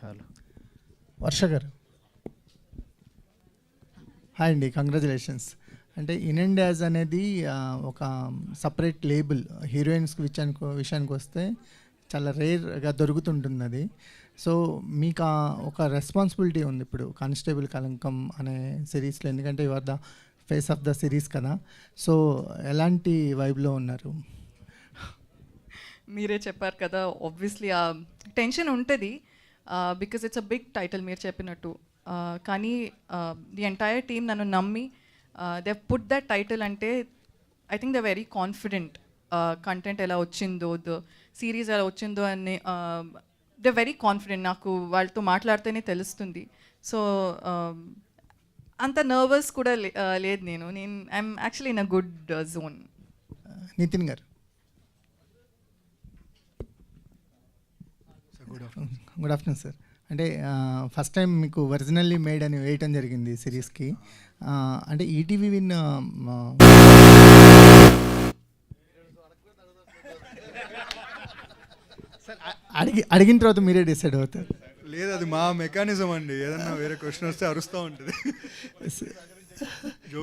Hello వర్ష గారు hi అండి, congratulations. అంటే ఇన్ అండ్ యాజ్ అనేది ఒక సపరేట్ లేబుల్ హీరోయిన్స్కి విషయానికి వస్తే చాలా రేర్గా దొరుకుతుంటుంది అది. సో మీకు ఒక రెస్పాన్సిబిలిటీ ఉంది ఇప్పుడు కానిస్టేబుల్ కలంకం అనే సిరీస్లో, ఎందుకంటే you are the face of the series కదా. సో ఎలాంటి వైబ్లో ఉన్నారు? మీరే చెప్పారు కదా, ఆబ్వియస్లీ ఆ టెన్షన్ ఉంటుంది because it's a big title మీరు చెప్పినట్టు. కానీ ది ఎంటైర్ టీమ్ నన్ను నమ్మి దే పుట్ దట్ టైటిల్. అంటే I think they very confident content ఎలా వచ్చిందో, ద సిరీస్ ఎలా వచ్చిందో అని దే వెరీ కాన్ఫిడెంట్. నాకు వాళ్ళతో మాట్లాడితేనే తెలుస్తుంది. సో అంత నర్వస్ కూడా లేదు. నేను I'm actually in a good zone. Nithin garu good afternoon sir. అంటే ఫస్ట్ టైం మీకు ఒరిజినల్లీ మేడ్ అని వేయటం జరిగింది సిరీస్కి. అంటే ఈటీవీ విన్ సార్ అడిగిన తర్వాత మీరే డిసైడ్ అవుతారు. లేదు, అది మా మెకానిజం అండి. ఏదన్నా వేరే క్వశ్చన్ వస్తే అరుస్తూ ఉంటుంది.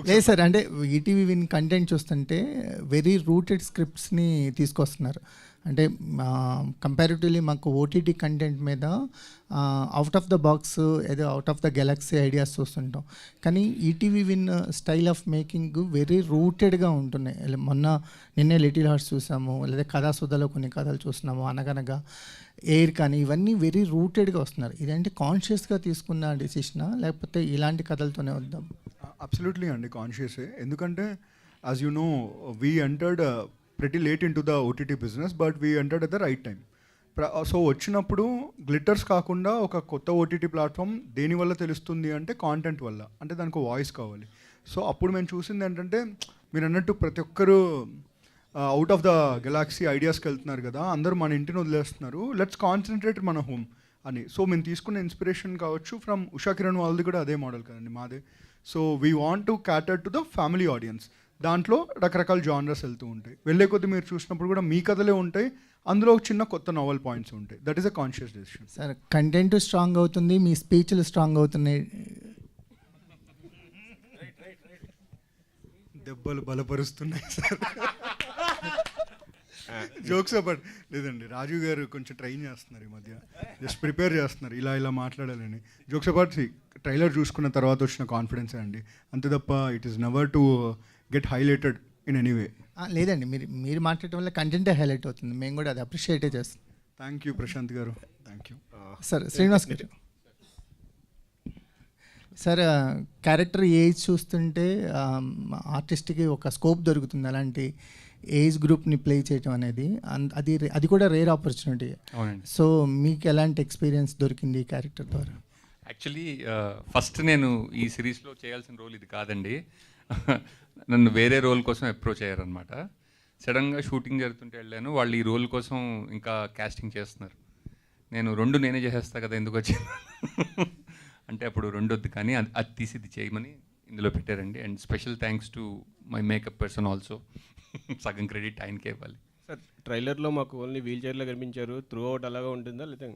లేదు సార్, అంటే ఈటీవీ విన్ కంటెంట్ చూస్తుంటే వెరీ రూటెడ్ స్క్రిప్ట్స్ని తీసుకొస్తున్నారు. అంటే కంపారిటివ్లీ మాకు ఓటీటీ కంటెంట్ మీద అవుట్ ఆఫ్ ద బాక్స్ ఏదో out of the galaxy ideas చూస్తుంటాం. కానీ ETV win style of making very రూటెడ్గా ఉంటున్నాయి. నిన్నే లిటిల్ హార్ట్స్ చూసాము, లేదా కథాసుధలో కొన్ని కథలు చూస్తున్నాము, అనగనగా ఎయిర్ కానీ, ఇవన్నీ వెరీ రూటెడ్గా వస్తున్నారు. ఇదంటే కాన్షియస్గా తీసుకున్న డెసిషనా, లేకపోతే ఇలాంటి కథలతోనే వద్దాం? అబ్సల్యూట్లీ అండి, కాన్షియసే. ఎందుకంటే as you know we entered pretty late into the OTT business, but we entered at the right time. So వచ్చినప్పుడు గ్లిటర్స్ కాకుండా ఒక కొత్త ఓటీటీ ప్లాట్ఫామ్ దేనివల్ల తెలుస్తుంది అంటే కాంటెంట్ వల్ల. అంటే దానికి వాయిస్ కావాలి. సో అప్పుడు మేము చూసింది ఏంటంటే, మీరు అన్నట్టు ప్రతి ఒక్కరు అవుట్ ఆఫ్ ద గెలాక్సీ ఐడియాస్కి వెళ్తున్నారు కదా, అందరూ మన ఇంటిని వదిలేస్తున్నారు, లెట్స్ కాన్సన్ట్రేట్ మన హోమ్ అని. సో మేము తీసుకున్న ఇన్స్పిరేషన్ కావచ్చు ఫ్రమ్ ఉషా కిరణ్ వాళ్ళది కూడా అదే మోడల్ కదండి మాదే. So we want to క్యాటర్ to the family audience. దాంట్లో రకరకాల జానర్స్ వెళ్తూ ఉంటాయి. వెళ్ళే కొద్దీ మీరు చూసినప్పుడు కూడా మీ కథలే ఉంటాయి, అందులో ఒక చిన్న కొత్త నావెల్ పాయింట్స్ ఉంటాయి. That is a conscious decision. Sir content strong అవుతుంది, మీ స్పీచ్లు స్ట్రాంగ్ అవుతున్నాయి, దెబ్బలు బలపరుస్తున్నాయి సార్. జోక్స్ బట్ లేదండి, రాజు గారు కొంచెం ట్రైన్ చేస్తున్నారు ఈ మధ్య, జస్ట్ ప్రిపేర్ చేస్తున్నారు ఇలా మాట్లాడాలని. జోక్స్ అపార్ట్ ట్రైలర్ చూసుకున్న తర్వాత వచ్చిన కాన్ఫిడెన్సే అండి, అంతే తప్ప it is never to get highlighted in any way. లేదండి, మీరు మాట్లాడటం వల్ల కంటెంటే హైలైట్ అవుతుంది, మేము కూడా అది అప్రిషియేటే చేస్తాం. థ్యాంక్ యూ ప్రశాంత్ గారు, థ్యాంక్ యూ సార్. శ్రీనివాస్ గారు సార్, క్యారెక్టర్ ఏజ్ చూస్తుంటే ఆర్టిస్ట్కి ఒక స్కోప్ దొరుకుతుంది అలాంటి ఏజ్ గ్రూప్ని ప్లే చేయటం అనేది. అది కూడా రేర్ ఆపర్చునిటీ. సో మీకు ఎలాంటి ఎక్స్పీరియన్స్ దొరికింది ఈ క్యారెక్టర్ ద్వారా? యాక్చువల్లీ ఫస్ట్ నేను ఈ సిరీస్లో చేయాల్సిన రోల్ ఇది కాదండి. నన్ను వేరే రోల్ కోసం అప్రోచ్ అయ్యారనమాట. సడన్గా షూటింగ్ జరుగుతుంటే వెళ్ళాను, వాళ్ళు ఈ రోల్ కోసం ఇంకా కాస్టింగ్ చేస్తున్నారు. నేనే చేసేస్తా కదా, ఎందుకు వచ్చింది అంటే అప్పుడు రెండు వద్దు, కానీ అది తీసి ఇది చేయమని ఇందులో పెట్టారండి. And special thanks to my makeup person also. సగం క్రెడిట్ ఆయనకే ఇవ్వాలి. సార్ ట్రైలర్లో మాకు ఓన్లీ వీల్ చైర్లో కనిపించారు, త్రూ అవుట్ అలాగా ఉంటుందా లేదా?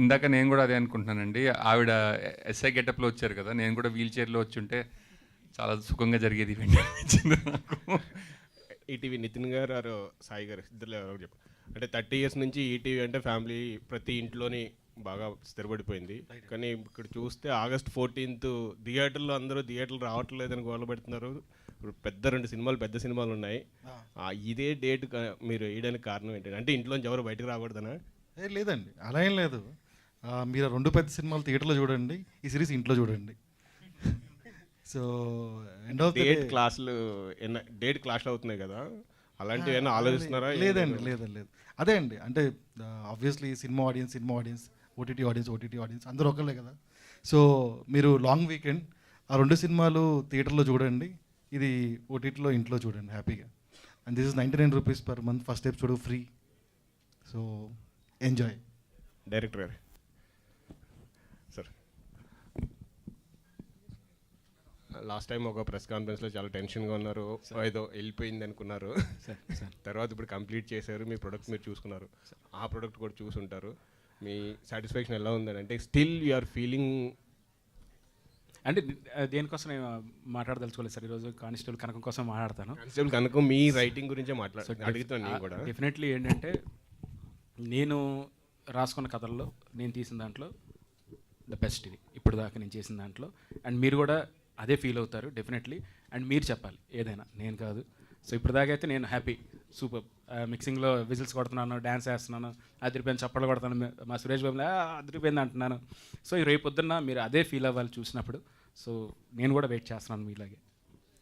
ఇందాక నేను కూడా అదే అనుకుంటున్నానండి. ఆవిడ ఎస్ఐ గెటప్లో వచ్చారు కదా, నేను కూడా వీల్ చైర్లో వచ్చి ఉంటే చాలా సుఖంగా జరిగేది ఈవెంట్ నాకు. ఈటీవీ నితిన్ గారు ఆరు సాయి గారు ఇద్దరు ఎవరో చెప్పారు. అంటే 30 years నుంచి ఈటీవీ అంటే ఫ్యామిలీ ప్రతి ఇంట్లోని బాగా స్థిరపడిపోయింది. కానీ ఇక్కడ చూస్తే August 14th థియేటర్లో అందరూ థియేటర్లు రావట్లేదని గోల పెడుతున్నారు. పెద్ద సినిమాలు ఉన్నాయి. ఇదే డేట్ మీరు వేయడానికి కారణం ఏంటంటే, అంటే ఇంట్లోంచి ఎవరు బయటకు రాకూడదనా? లేదండి, అలా ఏం లేదు. మీరు 2 పెద్ద సినిమాలు థియేటర్లో చూడండి, ఈ సిరీస్ ఇంట్లో చూడండి. సో డేట్ క్లాస్లు అవుతున్నాయి కదా, అలాంటివి ఏమైనా ఆలోచిస్తున్నారా? లేదండి, లేదు. అదే అండి, అంటే obviously cinema audience, OTT audience అందరూ ఒకళ్ళే కదా. సో మీరు లాంగ్ వీకెండ్ ఆ 2 సినిమాలు థియేటర్లో చూడండి, ఇది ఓటీటీలో ఇంట్లో చూడండి హ్యాపీగా. And this is 99 rupees per month, first episode free. So enjoy. Director గారు సార్, లాస్ట్ టైం ఒక ప్రెస్ కాన్ఫరెన్స్లో చాలా టెన్షన్గా ఉన్నారు, ఏదో వెళ్ళిపోయింది అనుకున్నారు. తర్వాత ఇప్పుడు కంప్లీట్ చేశారు, మీ ప్రొడక్ట్ మీరు చూసుకున్నారు, ఆ ప్రొడక్ట్ కూడా చూసుంటారు. మీ సాటిస్ఫాక్షన్ ఎలా ఉందని, అంటే స్టిల్ యు ఆర్ ఫీలింగ్? అంటే దేనికోసం నేను మాట్లాడదలుచుకోలేదు సార్, ఈరోజు కానిస్టేబుల్ కనకం కోసం మాట్లాడతాను. కానిస్టేబుల్ కనుక మీ రైటింగ్ గురించే అడుగుతాను నేను కూడా. డెఫినెట్లీ ఏంటంటే నేను రాసుకున్న కథల్లో నేను తీసిన దాంట్లో ద బెస్ట్ ఇది ఇప్పుడు దాకా నేను చేసిన దాంట్లో. అండ్ మీరు కూడా అదే ఫీల్ అవుతారు డెఫినెట్లీ. అండ్ మీరు చెప్పాలి ఏదైనా, నేను కాదు. సో ఇప్పుడు దాకా అయితే నేను హ్యాపీ, సూపర్. మిక్సింగ్లో విజిల్స్ కొడుతున్నాను, డ్యాన్స్ వేస్తున్నాను, అదిరిపోయింది చప్పట్లు కొడుతున్నాను, మా సురేష్ బాబుని అదిరిపోయింది అంటున్నాను. సో రేపు పొద్దున్న మీరు అదే ఫీల్ అవ్వాలి చూసినప్పుడు. సో నేను కూడా వెయిట్ చేస్తున్నాను మీలాగే.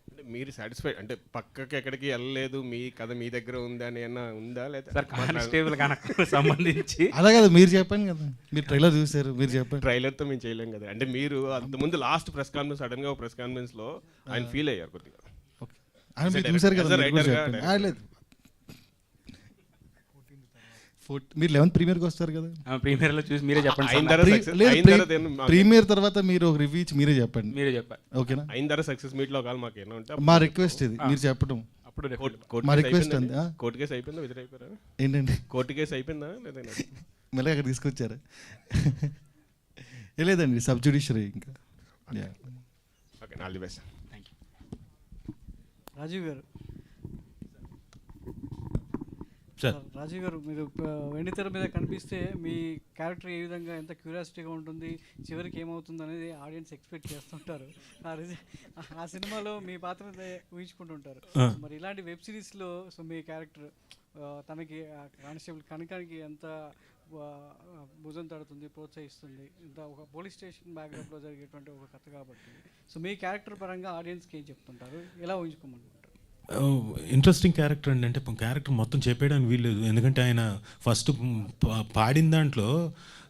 అంటే మీరు సాటిస్ఫైడ్, అంటే పక్కకి ఎక్కడికి వెళ్ళలేదు, మీ కథ మీ దగ్గర ఉందా అని ఏమన్నా ఉందా? లేదా సార్ కానిస్టేబుల్ కనుక సంబంధించి అలా కదా మీరు చెప్పండి కదా, మీరు ట్రైలర్ చూసారు, మీరు చెప్పండి. ట్రైలర్తో మేము చేయలేం కదా. అంటే మీరు అంతకుముందు లాస్ట్ ప్రెస్ కాన్ఫరెన్స్ సడన్గా ఒక ప్రెస్ కాన్ఫరెన్స్లో ఆయన ఫీల్ అయ్యారు కొద్దిగా. ఆయన మీరు చూసారు కదా, As a మీరు కూడా writer గా చెప్పండి. direct. లేదు మీరు 11th ప్రీమియర్కి వస్తారు కదా, ప్రీమియర్లో చూసి మీరే చెప్పండి అయిన సార్. తర్వాత Pre- success- లేదు, అయిన తర్వాత ఏమన్నా మాకు- ప్రీమియర్ తర్వాత మీరు ఒక రివ్యూ ఇచ్చి మీరే చెప్పండి, మీరే చెప్పాలి. ఓకేనా? అయిన తర్వాత సక్సెస్ మీట్లో ఒకవేళ మాకు ఏమన్నా ఉంటే మా రిక్వెస్ట్ ఇది మీరు చెప్పడం. అప్పుడు మా request అంతే, ఆ? కోర్టు కేసు అయిపోయిందా, విజిల్ అయిపోయారా? ఏంటండి కోర్టు కేసు అయిపోయిందా లేదా? మళ్ళీ అక్కడ తీసుకొచ్చారా? లేదండి, సబ్ జ్యుడిషియరీ ఇంకా. Yeah. Okay, all the best. Thank you. Rajeev garu, sir Rajiv గారు, మీరు వెండితెర మీద కనిపిస్తే మీ క్యారెక్టర్ ఏ విధంగా ఎంత క్యూరియాసిటీగా ఉంటుంది, చివరికి ఏమవుతుంది అనేది ఆడియన్స్ ఎక్స్పెక్ట్ చేస్తుంటారు. ఆ సినిమాలో మీ పాత్ర ఊహించుకుంటుంటారు. మరి ఇలాంటి వెబ్ సిరీస్లో సో మీ క్యారెక్టర్ తనకి కానిస్టేబుల్ కనకానికి ఎంత భుజం తడుతుంది, ప్రోత్సహిస్తుంది, ఇంత ఒక పోలీస్ స్టేషన్ బ్యాక్గ్రౌండ్లో జరిగేటువంటి ఒక కథ కాబట్టి సో మీ క్యారెక్టర్ పరంగా ఆడియన్స్కి ఏం చెప్తుంటారు, ఎలా ఊహించుకోమంటారు? ఇంట్రెస్టింగ్ క్యారెక్టర్ అండి. అంటే క్యారెక్టర్ మొత్తం చెప్పేయడానికి వీల్లేదు, ఎందుకంటే ఆయన ఫస్ట్ పాడిన దాంట్లో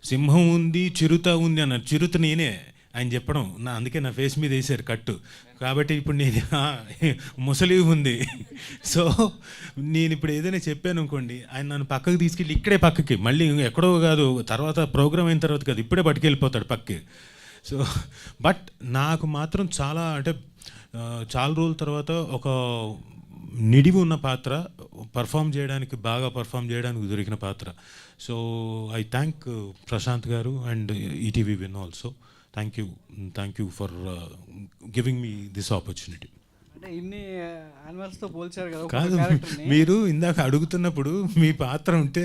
సింహం ఉంది, చిరుత ఉంది అన్నారు. చిరుత నేనే ఆయన చెప్పడం, అందుకే నా ఫేస్ మీద వేసారు కట్టు. కాబట్టి ఇప్పుడు నేను ముసలి ఉంది. సో నేను ఇప్పుడు ఏదైనా చెప్పాను అనుకోండి, ఆయన నన్ను పక్కకు తీసుకెళ్ళి ఇక్కడే పక్కకి, మళ్ళీ ఎక్కడో కాదు, తర్వాత ప్రోగ్రామ్ అయిన తర్వాత కాదు, ఇప్పుడే పట్టుకెళ్ళిపోతాడు పక్కకి. సో బట్ నాకు మాత్రం చాలా, అంటే చాలా రోజుల తర్వాత ఒక నిడివి ఉన్న పాత్ర, బాగా పర్ఫామ్ చేయడానికి దొరికిన పాత్ర. సో ఐ థ్యాంక్ ప్రశాంత్ గారు and ETV win also. Thank you for giving me this opportunity. అంటే ఇన్ని యానిమల్స్తో పోల్చారు కదా కాదు, క్యారెక్టర్ని. మీరు ఇందాక అడుగుతున్నప్పుడు మీ పాత్ర ఉంటే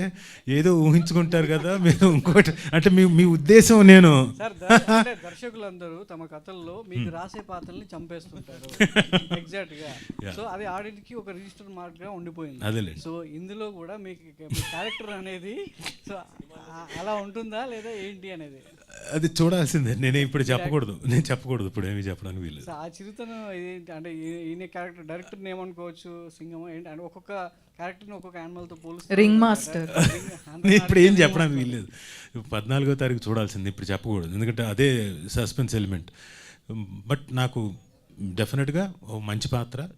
ఏదో ఊహించుకుంటారు కదా, మీరు ఇంకోటి అంటే మీ ఉద్దేశం నేను సార్ అంటే దర్శకులందరూ తమ కథల్లో మీకు రాసే పాత్రల్ని చంపేస్తుంటారు ఎగ్జాక్ట్ గా. సో అది ఆడియన్స్ కి ఒక రిజిస్టర్ మార్క్ గా ఉండిపోయింది. అదేలేండి. సో ఇందులో కూడా మీకు మీ క్యారెక్టర్ అనేది సో అలా ఉంటుందా లేదా ఏంటి అనేది అది చూడాల్సిందే. ఇప్పుడు చెప్పకూడదు, ఇప్పుడు ఏమి చెప్పడానికి వీలు. సో ఆ చిరుతను ఇది అంటే ఈయన క్యారెక్టర్ డైరెక్టర్ని ఏమనుకోవచ్చు, సింగం ఏంటి అంటే ఒక్కొక్క క్యారెక్టర్ని ఒక్కొక్క యానిమల్తో పోలుస్తారు. Ring master. నేను ఇప్పుడు ఏం చెప్పడానికి వీల్లేదు. 14వ తారీఖు చూడాల్సింది, ఇప్పుడు చెప్పకూడదు, ఎందుకంటే అదే సస్పెన్స్ ఎలిమెంట్. బట్ నాకు డెఫినెట్గా ఓ మంచి పాత్ర,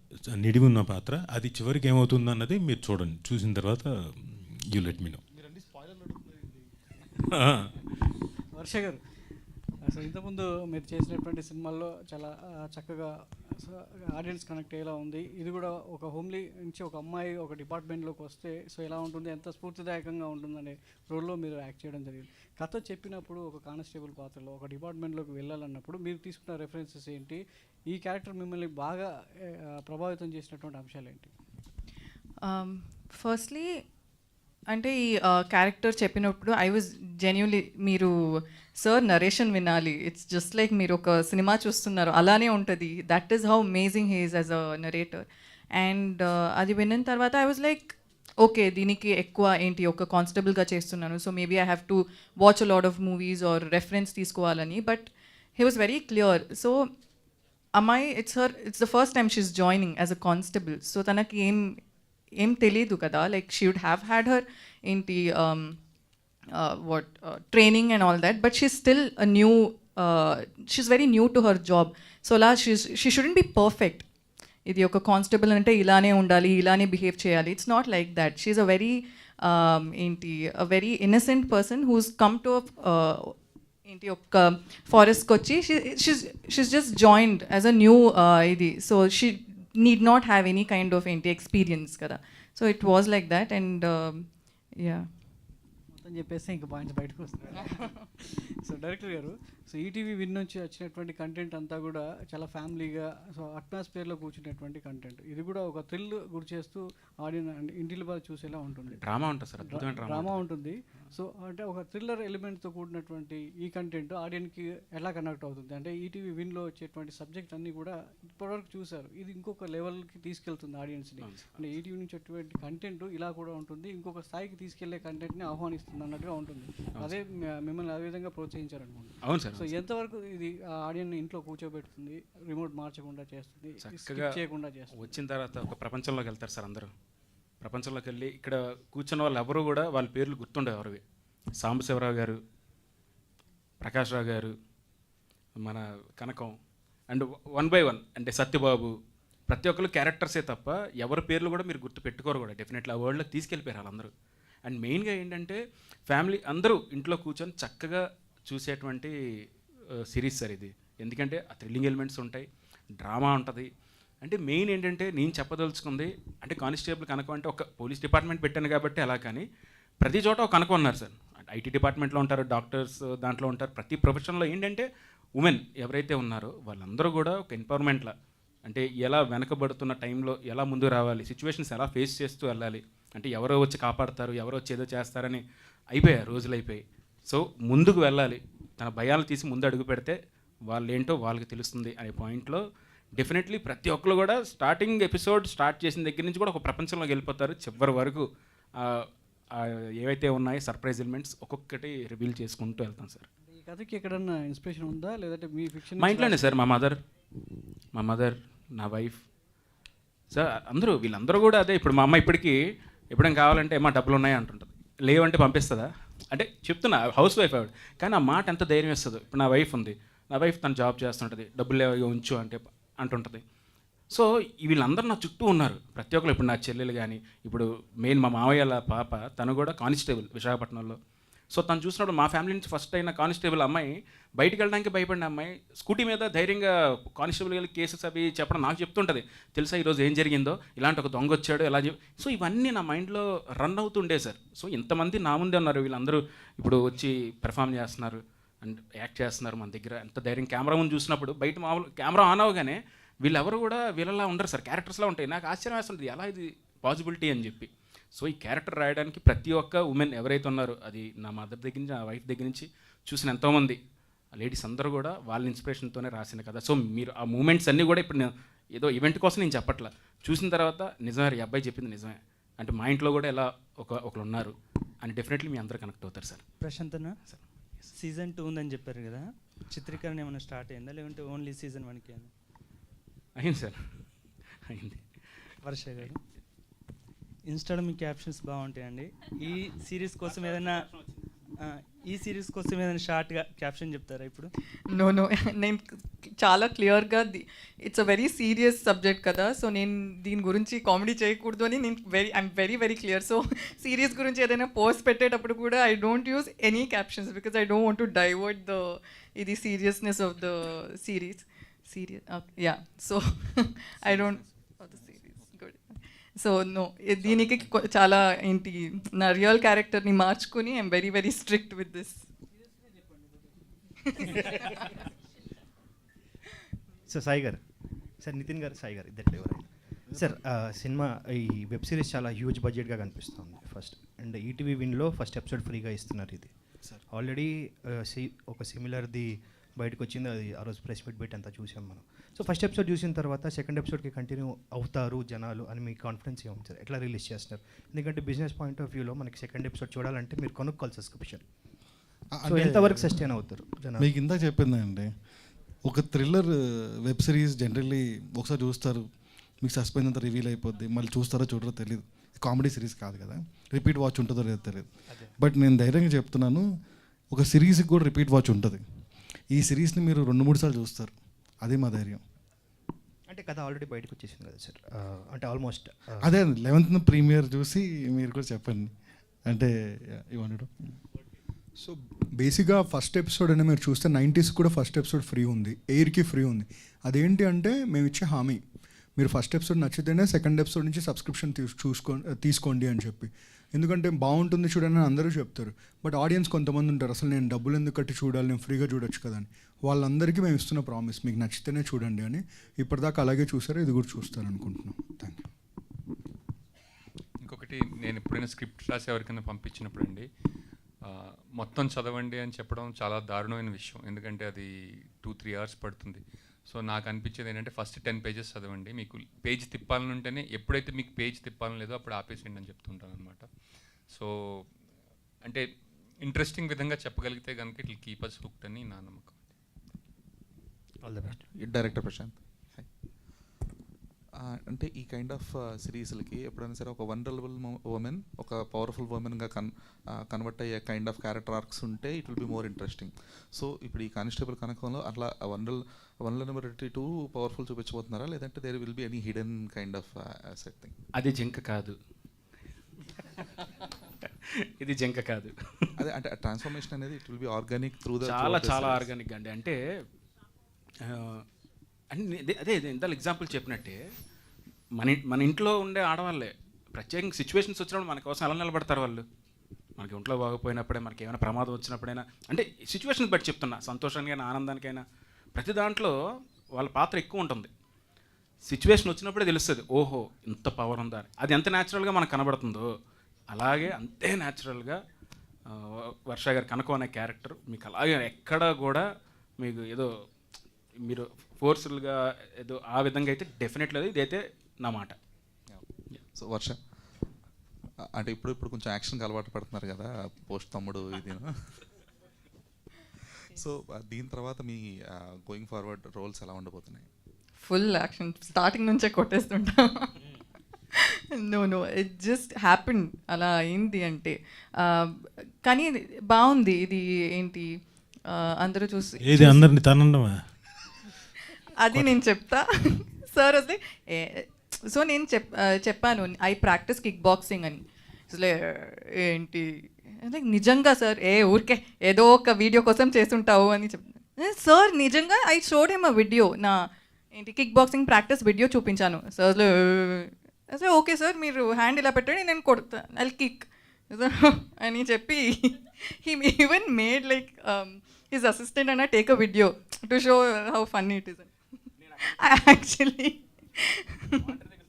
నిడివి ఉన్న పాత్ర, అది చివరికి ఏమవుతుంది అన్నది మీరు చూడండి, చూసిన తర్వాత యూ లెట్ మీ నో. వర్ష గారు, అసలు ఇంతకుముందు మీరు చేసినటువంటి సినిమాల్లో చాలా చక్కగా ఆడియన్స్ కనెక్ట్ అయ్యేలా ఉంది. ఇది కూడా ఒక హోమ్లీ నుంచి ఒక అమ్మాయి ఒక డిపార్ట్మెంట్లోకి వస్తే సో ఎలా ఉంటుంది, ఎంత స్ఫూర్తిదాయకంగా ఉంటుందనే రోల్లో మీరు యాక్ట్ చేయడం జరిగింది. కథ చెప్పినప్పుడు ఒక కానిస్టేబుల్ పాత్రలో ఒక డిపార్ట్మెంట్లోకి వెళ్ళాలన్నప్పుడు మీరు తీసుకున్న రెఫరెన్సెస్ ఏంటి, ఈ క్యారెక్టర్ మిమ్మల్ని బాగా ప్రభావితం చేసినటువంటి అంశాలు ఏంటి? ఫస్ట్లీ అంటే ఈ క్యారెక్టర్ చెప్పినప్పుడు ఐ వాజ్ జెన్యున్లీ, మీరు సార్ నరేషన్ వినాలి, ఇట్స్ జస్ట్ లైక్ మీరు ఒక సినిమా చూస్తున్నారు అలానే ఉంటుంది. That is how amazing he is as a narrator. And అది విన్న తర్వాత ఐ వాజ్ లైక్ ఓకే, దీనికి ఎక్కువ ఏంటి, ఒక కానిస్టేబుల్గా చేస్తున్నాను, so maybe I have to watch a lot of movies or reference తీసుకోవాలని. But he was very clear. So అమ్మాయి it's the first time she's joining as a constable. So తనకి ఏం తెలీదు కదా, like she would have had her ఏంటి training and all that, but she's still a new, she's very new to her job. So అలా she shouldn't be perfect. ఇది ఒక constable అంటే ఇలానే ఉండాలి, ఇలానే బిహేవ్ చేయాలి. It's not like that. She's a very a very innocent person who's come to ఒక ఫారెస్ట్కి వచ్చి she's just joined as a new ఇది. So she need not have any kind of experience kada. So it was like that, and yeah. మొత్తం చెప్పేస్తే ఇంకా points బయటకు వస్తాయి. So director గారు, సో ఈటీవీ విన్ నుంచి వచ్చినటువంటి కంటెంట్ అంతా కూడా చాలా ఫ్యామిలీగా, సో అట్మాస్ఫియర్లో కూర్చునేటువంటి కంటెంట్. ఇది కూడా ఒక థ్రిల్ గురి చేస్తూ ఆడియన్స్ ఇంటిలో బాగా చూసేలా ఉంటుంది. డ్రామా ఉంటుంది సార్, అద్భుతమైన డ్రామా ఉంటుంది. సో అంటే ఒక థ్రిల్లర్ ఎలిమెంట్తో కూడినటువంటి ఈ కంటెంట్ ఆడియన్కి ఎలా కనెక్ట్ అవుతుంది అంటే ఈటీవీ విన్లో వచ్చేటువంటి సబ్జెక్ట్ అన్నీ కూడా ఇప్పటివరకు చూశారు, ఇది ఇంకొక లెవెల్కి తీసుకెళ్తుంది ఆడియన్స్ని. అంటే ఈటీవీ నుంచి వచ్చేటువంటి కంటెంట్ ఇలా కూడా ఉంటుంది, ఇంకొక స్థాయికి తీసుకెళ్లే కంటెంట్ని ఆహ్వానిస్తుంది అన్నట్టుగా ఉంటుంది. అదే మిమ్మల్ని ఆ విధంగా ప్రోత్సహించారనుకోండి. అవును సార్. సో ఎంతవరకు ఇది ఆడియన్ని ఇంట్లో కూర్చోబెడుతుంది, రిమోట్ మార్చకుండా చేస్తుంది, చక్కగా చేయకుండా చేస్తుంది? వచ్చిన తర్వాత ఒక ప్రపంచంలోకి వెళ్తారు సార్ అందరూ. ప్రపంచంలోకి వెళ్ళి ఇక్కడ కూర్చున్న వాళ్ళు ఎవరు కూడా వాళ్ళ పేర్లు గుర్తుండేవి ఎవరివి. సాంబశివరావు గారు, ప్రకాష్ రావు గారు, మన కనకం, అండ్ 1 by 1 అంటే సత్యబాబు, ప్రతి ఒక్కరు క్యారెక్టర్సే తప్ప ఎవరి పేర్లు కూడా మీరు గుర్తు పెట్టుకోరు కూడా. డెఫినెట్లీ ఆ వరల్డ్లోకి తీసుకెళ్ళిపోయారు వాళ్ళందరూ. అండ్ మెయిన్గా ఏంటంటే ఫ్యామిలీ అందరూ ఇంట్లో కూర్చొని చక్కగా చూసేటువంటి సిరీస్ సార్ ఇది. ఎందుకంటే ఆ థ్రిల్లింగ్ ఎలిమెంట్స్ ఉంటాయి, డ్రామా ఉంటుంది. అంటే మెయిన్ ఏంటంటే నేను చెప్పదలుచుకుంది అంటే కానిస్టేబుల్ కనకం అంటే ఒక పోలీస్ డిపార్ట్మెంట్ పెట్టాను కాబట్టి అలా, కానీ ప్రతి చోట ఒక కనకం ఉన్నారు సార్. ఐటీ డిపార్ట్మెంట్లో ఉంటారు, డాక్టర్స్ దాంట్లో ఉంటారు. ప్రతి ప్రొఫెషన్లో ఏంటంటే ఉమెన్ ఎవరైతే ఉన్నారో వాళ్ళందరూ కూడా ఒక ఎంపవర్మెంట్లా, అంటే ఎలా వెనకబడుతున్న టైంలో ఎలా ముందుకు రావాలి, సిచ్యువేషన్స్ ఎలా ఫేస్ చేస్తూ వెళ్ళాలి, అంటే ఎవరో వచ్చి కాపాడతారు, ఎవరో వచ్చి ఏదో చేస్తారని అయిపోయాయి, రోజులు అయిపోయి. సో ముందుకు వెళ్ళాలి, తన భయాలు తీసి ముందు అడుగు పెడితే వాళ్ళు ఏంటో వాళ్ళకి తెలుస్తుంది అనే పాయింట్లో డెఫినెట్లీ ప్రతి ఒక్కరు కూడా స్టార్టింగ్ ఎపిసోడ్ స్టార్ట్ చేసిన దగ్గర నుంచి కూడా ఒక ప్రపంచంలోకి వెళ్ళిపోతారు. చివరి వరకు ఏవైతే ఉన్నాయో సర్ప్రైజ్ ఎలిమెంట్స్ ఒక్కొక్కటి రివీల్ చేసుకుంటూ వెళ్తాం సార్. ఈ కథకి ఎక్కడన్నా ఇన్స్పిరేషన్ ఉందా, లేదంటే మీ ఫిక్షన్? మా ఇంట్లోనే సార్, మా మదర్, నా వైఫ్ సార్, అందరూ వీళ్ళందరూ కూడా అదే. ఇప్పుడు మా అమ్మ ఇప్పటికీ ఎప్పుడైనా కావాలంటే మా డబ్బులు ఉన్నాయా అంటుంటుంది, లేవంటే పంపిస్తుందా అంటే చెప్తున్నా, హౌస్ వైఫ్ ఆవిడ, కానీ ఆ మాట ఎంత ధైర్యం ఇస్తుందో. ఇప్పుడు నా వైఫ్ ఉంది, నా వైఫ్ తను జాబ్ చేస్తుంటుంది, డబ్బులు లేవు ఉంచు అంటే అంటుంటుంది. సో వీళ్ళందరూ నా చుట్టూ ఉన్నారు ప్రతి ఒక్కరు. ఇప్పుడు నా చెల్లెలు కానీ, ఇప్పుడు మెయిన్ మా మావయ్యల పాప తను కూడా కానిస్టేబుల్ విశాఖపట్నంలో. సో తను చూసినప్పుడు మా ఫ్యామిలీ నుంచి ఫస్ట్ అయిన కానిస్టేబుల్ అమ్మాయి, బయటికి వెళ్ళడానికి భయపడిన అమ్మాయి స్కూటీ మీద ధైర్యంగా కానిస్టేబుల్ వెళ్ళి కేసెస్ అవి చెప్పడం నాకు చెప్తుంటుంది. తెలుసా ఈరోజు ఏం జరిగిందో, ఇలాంటి ఒక దొంగ వచ్చాడు ఎలా సో ఇవన్నీ నా మైండ్లో రన్ అవుతుండే సార్. సో ఇంతమంది నా ముందే ఉన్నారు, వీళ్ళందరూ ఇప్పుడు వచ్చి పెర్ఫామ్ చేస్తున్నారు అండ్ యాక్ట్ చేస్తున్నారు మన దగ్గర. ఎంత ధైర్యం కెమెరా ముందు చూసినప్పుడు, బయట మామూలు కెమెరా ఆన్ అవగానే వీళ్ళెవరు కూడా వీళ్ళలా ఉండరు సార్, క్యారెక్టర్స్లా ఉంటాయి. నాకు ఆశ్చర్యం వేస్తుంటుంది ఎలా ఇది పాసిబిలిటీ అని చెప్పి. సో ఈ క్యారెక్టర్ రాయడానికి ప్రతి ఒక్క ఉమెన్ ఎవరైతే ఉన్నారో, అది నా మదర్ దగ్గర నుంచి, నా వైఫ్ దగ్గర నుంచి చూసిన ఎంతోమంది లేడీస్ అందరూ కూడా వాళ్ళ ఇన్స్పిరేషన్తోనే రాసిన కదా. సో మీరు ఆ మూమెంట్స్ అన్నీ కూడా ఇప్పుడు నేను ఏదో ఈవెంట్ కోసం నేను చెప్పట్లా, చూసిన తర్వాత నిజమే ఈ అబ్బాయి చెప్పింది నిజమే, అంటే మా ఇంట్లో కూడా ఎలా ఒకరు ఉన్నారు అని డెఫినెట్లీ మీ అందరూ కనెక్ట్ అవుతారు సార్. ప్రశాంత్ అన్న, సీజన్ 2 ఉందని చెప్పారు కదా, చిత్రీకరణ ఏమైనా స్టార్ట్ అయిందా లేదంటే ఓన్లీ సీజన్ 1కి అని? అయింది సార్, అయింది. వర్ష గారు, ఇన్స్టాలో మీ క్యాప్షన్స్ బాగుంటాయండి. ఈ సిరీస్ కోసం ఏదైనా షార్ట్గా క్యాప్షన్ చెప్తారా ఇప్పుడు? నో నేను చాలా క్లియర్గా it's a very serious subject కదా, సో నేను దీని గురించి కామెడీ చేయకూడదు అని నేను I'm very clear. So serious గురించి ఏదైనా పోస్ట్ పెట్టేటప్పుడు కూడా I don't use any captions because I don't want to divert ఇది seriousness of the serious. So I don't good. So no, దీనికి చాలా ఏంటి నా రియల్ క్యారెక్టర్ని మార్చుకుని I'm very strict with this. Sir Sai గారు, సార్ నితిన్ గారు, సాయి గారు ఇద్దరు ఎవరైనా సార్, సినిమా ఈ వెబ్ సిరీస్ చాలా హ్యూజ్ బడ్జెట్గా కనిపిస్తుంది ఫస్ట్. అండ్ ఈటీవీ విన్లో ఫస్ట్ ఎపిసోడ్ ఫ్రీగా ఇస్తున్నారు. ఇది ఆల్రెడీ ఒక సిమిలర్ది బయటకు వచ్చింది, అది ఆ రోజు ప్రెస్ మీట్ పెట్టి అంతా చూసాం మనం. సో ఫస్ట్ ఎపిసోడ్ చూసిన తర్వాత సెకండ్ ఎపిసోడ్కి కంటిన్యూ అవుతారు జనాలు అని మీ కాన్ఫిడెన్స్ ఏముంది సార్? ఎట్లా రిలీజ్ చేస్తున్నారు? ఎందుకంటే బిజినెస్ పాయింట్ ఆఫ్ వ్యూలో మనకి సెకండ్ ఎపిసోడ్ చూడాలంటే మీరు కొనుక్కోవాలి సబ్స్క్రిప్షన్. సో ఎంతవరకు సస్టైన్ అవుతారు జనాలు? మీకు ఇంత చెప్పిందండి, ఒక థ్రిల్లర్ వెబ్ సిరీస్ జనరల్లీ ఒకసారి చూస్తారు, మీకు సస్పెన్స్ అంతా రివీల్ అయిపోద్ది, మళ్ళీ చూస్తారో చూడరో తెలియదు. కామెడీ సిరీస్ కాదు కదా, రిపీట్ వాచ్ ఉంటుందో లేదో తెలియదు. బట్ నేను ధైర్యంగా చెప్తున్నాను, ఒక సిరీస్కి కూడా రిపీట్ వాచ్ ఉంటుంది. ఈ సిరీస్ని మీరు 2-3 సార్లు చూస్తారు, అదే మా ధైర్యం. అంటే కథ ఆల్రెడీ బయటకు వచ్చేసింది కదా సార్, అంటే ఆల్మోస్ట్ అదే 11th ప్రీమియర్ చూసి మీరు కూడా చెప్పండి అంటే ఇవ్వండి. సో బేసిక్గా ఫస్ట్ ఎపిసోడ్ అయినా మీరు చూస్తే 90s కూడా ఫస్ట్ ఎపిసోడ్ ఫ్రీ ఉంది, ఎయిర్కి ఫ్రీ ఉంది. అదేంటి అంటే మేము ఇచ్చే హామీ, మీరు ఫస్ట్ ఎపిసోడ్ నచ్చితేనే సెకండ్ ఎపిసోడ్ నుంచి సబ్స్క్రిప్షన్ తీసుకోండి అని చెప్పి. ఎందుకంటే బాగుంటుంది చూడండి అని అందరూ చెప్తారు, బట్ ఆడియన్స్ కొంతమంది ఉంటారు అసలు నేను డబ్బులు ఎందుకు కట్టి చూడాలి, నేను ఫ్రీగా చూడొచ్చు కదా అని. వాళ్ళందరికీ మేము ఇస్తున్న ప్రామిస్, మీకు నచ్చితేనే చూడండి అని. ఇప్పటిదాకా అలాగే చూసారు, ఇది కూడా చూస్తారు అనుకుంటున్నాం. Thank you. ఇంకొకటి, నేను ఎప్పుడైనా స్క్రిప్ట్ రాసి ఎవరికైనా పంపించినప్పుడు అండి, మొత్తం చదవండి అని చెప్పడం చాలా దారుణమైన విషయం, ఎందుకంటే అది 2-3 hours పడుతుంది. సో నాకు అనిపించేది ఏంటంటే ఫస్ట్ 10 pages చదవండి, మీకు పేజ్ తిప్పాలని ఉంటేనే, ఎప్పుడైతే మీకు పేజ్ తిప్పాలని లేదో అప్పుడు ఆపేసేయండి అని చెప్తుంటాను అనమాట. సో అంటే ఇంట్రెస్టింగ్ విధంగా చెప్పగలిగితే కనుక it will keep us hooked అని నా నమ్మకం. All the best. Director Prashanth. అంటే ఈ కైండ్ ఆఫ్ సిరీస్లకి ఎప్పుడైనా సరే ఒక వనరబుల్ ఉమెన్ ఒక పవర్ఫుల్ ఉమెన్గా కన్వర్ట్ అయ్యే కైండ్ ఆఫ్ క్యారెక్టర్ ఆర్క్స్ ఉంటే it will be more interesting. So ఇప్పుడు ఈ కానిస్టేబుల్ కనకంలో అట్లా వనరబిలిటీ టు పవర్ఫుల్ చూపించబోతున్నారా, లేదంటే there will be any hidden kind of set thing? అది జింక కాదు, ఇది జింక కాదు. అదే అంటే ట్రాన్స్ఫర్మేషన్ అనేది it will B organic through the చాలా ఆర్గానిక్ అండి. అంటే అదే ఇంత ఎగ్జాంపుల్ చెప్పినట్టే మన ఇంట్లో ఉండే ఆడవాళ్ళే ప్రత్యేకంగా సిచ్యువేషన్స్ వచ్చినప్పుడు మన కోసం ఎలా నిలబడతారు వాళ్ళు. మనకి ఒంట్లో బాగోపోయినప్పుడే, మనకి ఏమైనా ప్రమాదం వచ్చినప్పుడైనా, అంటే సిచ్యువేషన్స్ బట్టి చెప్తున్నా, సంతోషానికైనా ఆనందానికైనా ప్రతి దాంట్లో వాళ్ళ పాత్ర ఎక్కువ ఉంటుంది. సిచ్యువేషన్ వచ్చినప్పుడే తెలుస్తుంది, ఓహో ఇంత పవర్ ఉందా అని. అది ఎంత న్యాచురల్గా మనకు కనబడుతుందో అలాగే అంతే న్యాచురల్గా వర్ష గారు కనకం అనే క్యారెక్టర్ మీకు అలాగే ఎక్కడ కూడా మీకు ఏదో మీరు ఫోర్స్ఫుల్గా ఏదో ఆ విధంగా అయితే డెఫినెట్లీ ఇదైతే నా మాట. సో వర్ష అంటే ఇప్పుడు కొంచెం యాక్షన్కి అలవాటు పడుతున్నారు కదా, పోస్ట్ తమ్ముడు ఇది. సో దీని తర్వాత మీ గోయింగ్ ఫార్వర్డ్ రోల్స్ ఎలా ఉండబోతున్నాయి? ఫుల్ యాక్షన్, స్టార్టింగ్ నుంచే కొట్టేస్తుంటాం. నో ఇట్ జస్ట్ హ్యాపెన్, అలా అయింది అంటే. కానీ బాగుంది ఇది. ఏంటి అందరూ చూసి ఏది అందరిని తనండమా? అది నేను చెప్తా సార్. అసలు సో నేను చెప్పాను ఐ ప్రాక్టీస్ కిక్ బాక్సింగ్ అని. అసలు ఏంటి నిజంగా సార్, ఊరికే ఏదో ఒక వీడియో కోసం చేస్తుంటావు అని చెప్తాను సార్. నిజంగా I showed him a video, నా ఏంటి కిక్ బాక్సింగ్ ప్రాక్టీస్ వీడియో చూపించాను సార్. అసలు ఓకే సార్, మీరు హ్యాండ్ ఇలా పెట్టండి, నేను కొడతా, ఐ కిక్ అని చెప్పి he even made like his assistant and take a video to show how funny it is. Actually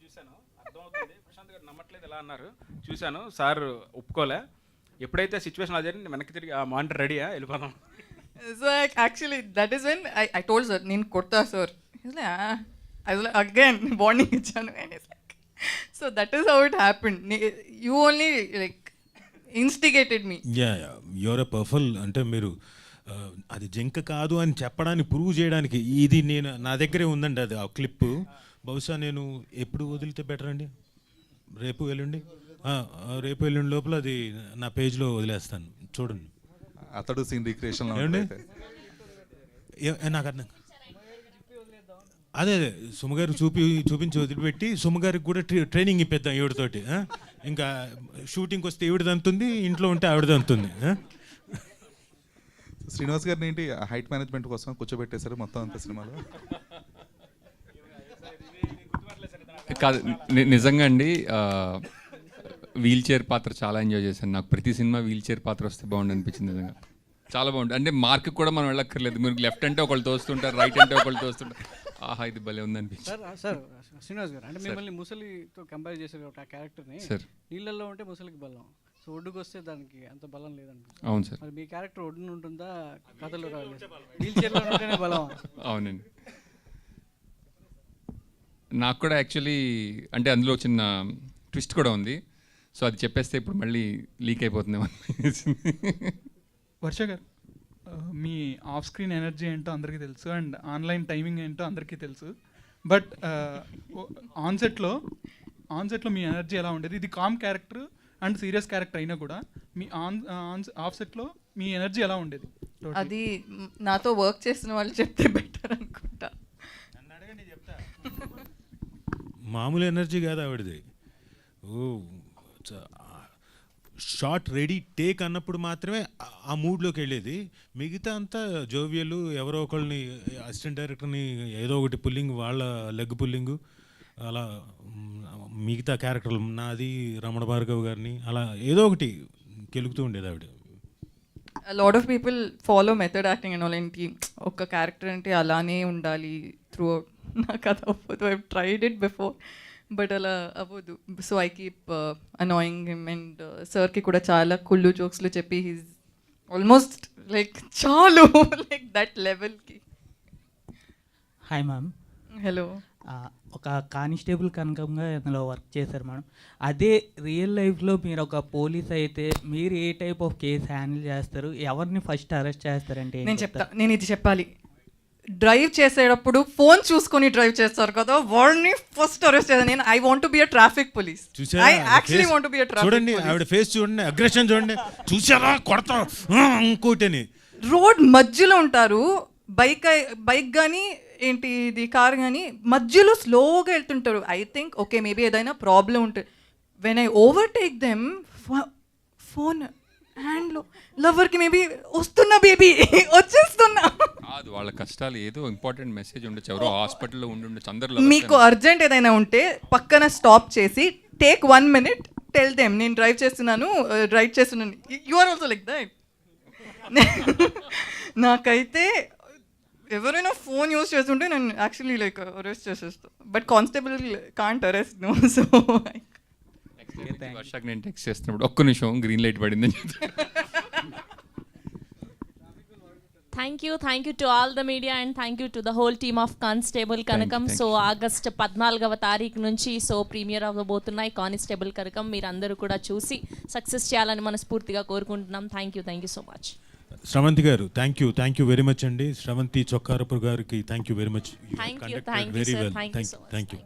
చూశాను, అర్థమవుతుంది ప్రశాంత్ గారు నమ్మట్లేదు ఎలా అన్నారు, చూశాను సార్ ఒప్పుకోలే. ఎప్పుడైతే సిచ్యువేషన్ అదే వెనక్కి తిరిగి ఆ మానిటర్ రెడీయా వెళ్ళిపోదాం. So actually that is when I told sir నేను కొడతా సార్. అగైన్ వార్నింగ్ ఇచ్చాను. So that is how it happened. You only like instigated me. Your a powerful అంటే మీరు అది జింక కాదు అని చెప్పడానికి ప్రూవ్ చేయడానికి ఇది నేను నా దగ్గరే ఉందండి అది ఆ క్లిప్. బహుశా నేను ఎప్పుడు వదిలితే బెటర్ అండి? రేపు ఎల్లుండి లోపల అది నా పేజ్లో వదిలేస్తాను, చూడండి. అతడు సీన్ రిక్రియేషన్ నాకు అర్థం. అదే సుమగారు చూపించి వదిలిపెట్టి సుమగారికి కూడా ట్రైనింగ్ ఇప్పిద్దాం ఈవిడతోటి. ఇంకా షూటింగ్కి వస్తే ఈవిడ దంతుంది, ఇంట్లో ఉంటే ఆవిడ దంతుంది. శ్రీనివాస్ గారిని ఏంటి హైట్ మేనేజ్మెంట్ కోసం కూర్చోబెట్టేశారు మొత్తం అంత సినిమాలో? కాదు, నిజంగా అండి వీల్ చైర్ పాత్ర చాలా ఎంజాయ్ చేశాను. నాకు ప్రతి సినిమా వీల్ చైర్ పాత్ర వస్తే బాగుండు అనిపించింది. నిజంగా చాలా బాగుంటుంది. అంటే మార్క్ కూడా మనం వెళ్ళక్కర్లేదు, మీరు లెఫ్ట్ అంటే ఒకళ్ళు తోస్తుంటారు, రైట్ అంటే ఒకళ్ళు తోస్తుంటారు. ఆహా ఇది భలే ఉంది అనిపించింది. సార్ శ్రీనివాస్ గారు అంటే మిమ్మల్ని ముసలితో కంపేర్ చేశారు ఆ క్యారెక్టర్ని. నీళ్ళల్లో ఉంటే ముసలికి బలం, సో ఒడ్డుకు వస్తే దానికి అంత బలం లేదనిపిస్తుంది. అవును సార్. మరి మీ క్యారెక్టర్ ఒడ్డున ఉంటుందా కథలో రాలేదు, వీల్ చైర్లో ఉంటేనే బలం? అవునండి. నాకు కూడా యాక్చువల్లీ అంటే అందులో చిన్న ట్విస్ట్ కూడా ఉంది. సో అది చెప్పేస్తే ఇప్పుడు మళ్ళీ లీక్ అయిపోతుందేమో. వర్ష గారు, మీ ఆఫ్ స్క్రీన్ ఎనర్జీ ఏంటో అందరికీ తెలుసు అండ్ ఆన్లైన్ టైమింగ్ ఏంటో అందరికీ తెలుసు. బట్ ఆన్సెట్లో మీ ఎనర్జీ ఎలా ఉండేది? ఇది calm character and serious character అయినా కూడా మీ ఆఫ్ సెట్లో మీ ఎనర్జీ ఎలా ఉండేది? అది నాతో వర్క్ చేసిన వాళ్ళు చెప్తే బెటర్ అనుకుంటా. మామూలు ఎనర్జీ కాదు ఆవిడది. షార్ట్ రెడీ టేక్ అన్నప్పుడు మాత్రమే ఆ మూడ్లోకి వెళ్ళేది. మిగతా అంతా జోవియలు, ఎవరో ఒకళ్ళని అసిస్టెంట్ డైరెక్టర్ని ఏదో ఒకటి పుల్లింగ్, వాళ్ళ లెగ్ పుల్లింగు, అలా మిగతా క్యారెక్టర్లు నాది రమణ భార్గవ్ గారిని అలా ఏదో ఒకటి కెలుగుతూ ఉండేది ఆవిడ. Lot of people follow method acting and all, ఏంటి ఒక క్యారెక్టర్ అంటే అలానే ఉండాలి త్రూ అవుట్. నాకు అది అవ్వదు. I tried it before but అలా అవ్వదు. So I keep annoying him. And సార్కి కూడా చాలా కుళ్ళు జోక్స్లు చెప్పి హీస్ ఆల్మోస్ట్ లైక్ చాలు లైక్ దట్ లెవెల్కి. Hi ma'am. హలో. ఒక కానిస్టేబుల్ కనకంగా ఇందులో వర్క్ చేశారు మేడం. అదే రియల్ లైఫ్లో మీరు ఒక పోలీస్ అయితే మీరు ఏ టైప్ ఆఫ్ కేసు హ్యాండిల్ చేస్తారు, ఎవరిని ఫస్ట్ అరెస్ట్ చేస్తారంటే? నేను ఇది చెప్పాలి. డ్రైవ్ చేసేటప్పుడు ఫోన్ చూసుకొని డ్రైవ్ చేస్తారు కదా, వాడిని ఫస్ట్ అరెస్ట్ చేస్తాను నేను. I want to be a traffic police. I actually want to be a traffic. చూడండి ఆవిడ ఫేస్ చూడండి, అగ్రెషన్ చూడండి, చూసారా కొడతా ఇంకోటని. రోడ్ మధ్యలో ఉంటారు, బైక్ కానీ ఏంటి ఇది కార్ కానీ మధ్యలో స్లోగా వెళ్తుంటారు. ఐ థింక్ ఓకే మేబీ ఏదైనా ప్రాబ్లం ఉంటుంది. When I overtake them, phone హ్యాండ్లో లవర్కి మేబీ వస్తున్నా బేబీ వచ్చేస్తున్నా. కాదు, వాళ్ళ కష్టాలు ఏదో ఇంపార్టెంట్ మెసేజ్ ఉండొచ్చు, ఎవరో హాస్పిటల్లో ఉండొచ్చు. అందరూ మీకు అర్జెంట్ ఏదైనా ఉంటే పక్కన స్టాప్ చేసి టేక్ 1 minute, టెల్ దెమ్ నేను డ్రైవ్ చేస్తున్నాను. You are also like that. నాకైతే ఎవరైనా ఫోన్ యూస్ చేస్తుంటే నేను యాక్చువల్లీ లైక్ అరెస్ట్ చేసేస్తాను. But constable can't arrest no. So వర్షాకి నేను టెక్స్ట్ చేస్తున్నప్పుడు ఒక్క నిమిషం గ్రీన్ లైట్ పడిందని చెప్తాను. Thank you to all the media and thank you to the whole team of Constable Kanakam. So August 14వ తారీఖు నుంచి సో ప్రీమియర్ అవ్వబోతున్నాయి కానిస్టేబుల్ కనకం. మీరు అందరూ కూడా చూసి సక్సెస్ చేయాలని మనస్ఫూర్తిగా కోరుకుంటున్నాం. Thank you so much. Sravanthi గారు థ్యాంక్ యూ వెరీ మచ్ అండి. శ్రవంతి చొక్కారపు గారికి thank you very much. Thank you, sir. Thank you so much. Thank you.